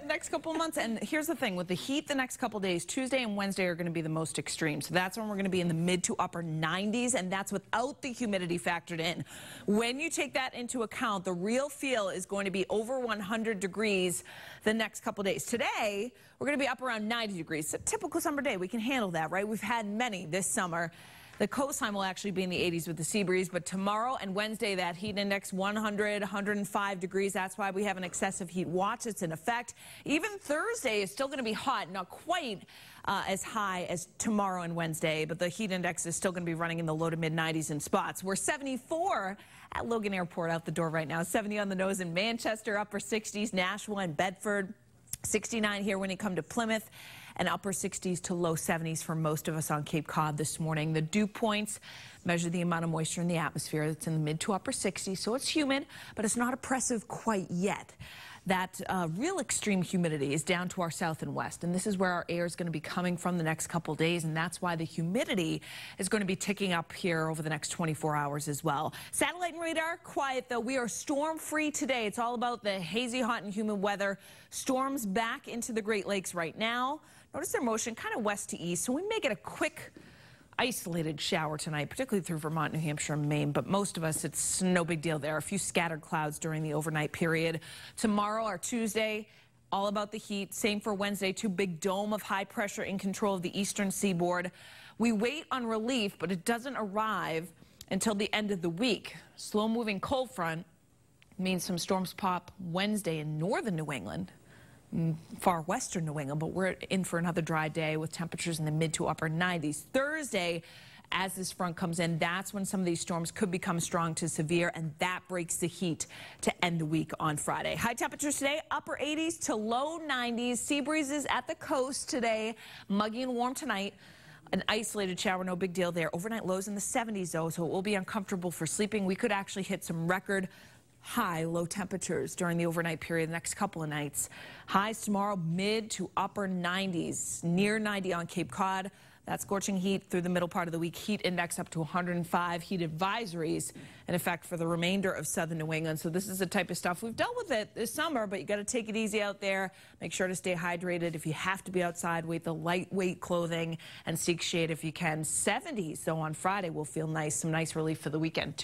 the next couple of months. And here's the thing, with the heat the next couple of days, Tuesday and Wednesday are going to be the most extreme. So that's when we're going to be in the mid to upper 90s, and that's without the humidity factored in. When you take that into account, the real feel is going to be over 100 degrees the next couple of days. Today, we're going to be up around 90 degrees. It's a typical summer day. We can handle that, right? We've had many this summer. The coastline will actually be in the 80s with the sea breeze, but tomorrow and Wednesday, that heat index 100, 105 degrees. That's why we have an excessive heat watch. It's in effect. Even Thursday is still going to be hot, not quite as high as tomorrow and Wednesday, but the heat index is still going to be running in the low to mid 90s in spots. We're 74 at Logan Airport out the door right now. 70 on the nose in Manchester, upper 60s, Nashua and Bedford. 69 here when you come to Plymouth, and upper 60s to low 70s for most of us on Cape Cod this morning. The dew points measure the amount of moisture in the atmosphere. It's in the mid to upper 60s, so it's humid, but it's not oppressive quite yet. That real extreme humidity is down to our south and west, and this is where our air is going to be coming from the next couple days, and that's why the humidity is going to be ticking up here over the next 24 hours as well. Satellite and radar, quiet though. We are storm-free today. It's all about the hazy, hot, and humid weather. Storms back into the Great Lakes right now. Notice their motion kind of west to east, so we may get a quick isolated shower tonight, particularly through Vermont, New Hampshire, and Maine, but most of us, it's no big deal there. A few scattered clouds during the overnight period. Tomorrow or Tuesday, all about the heat. Same for Wednesday, too. Big dome of high pressure in control of the eastern seaboard. We wait on relief, but it doesn't arrive until the end of the week. Slow-moving cold front means some storms pop Wednesday in northern New England, far western New England, but we're in for another dry day with temperatures in the mid to upper 90s. Thursday, as this front comes in, that's when some of these storms could become strong to severe, and that breaks the heat to end the week on Friday. High temperatures today, upper 80s to low 90s. Sea breezes at the coast today, muggy and warm tonight. An isolated shower, no big deal there. Overnight lows in the 70s, though, so it will be uncomfortable for sleeping. We could actually hit some record high low temperatures during the overnight period the next couple of nights. Highs tomorrow mid to upper 90s, near 90 on Cape Cod. That scorching heat through the middle part of the week. Heat index up to 105. Heat advisories in effect for the remainder of southern New England. So this is the type of stuff we've dealt with it this summer, but you got to take it easy out there. Make sure to stay hydrated. If you have to be outside, wear the lightweight clothing and seek shade if you can. 70s though on Friday will feel nice. Some nice relief for the weekend too.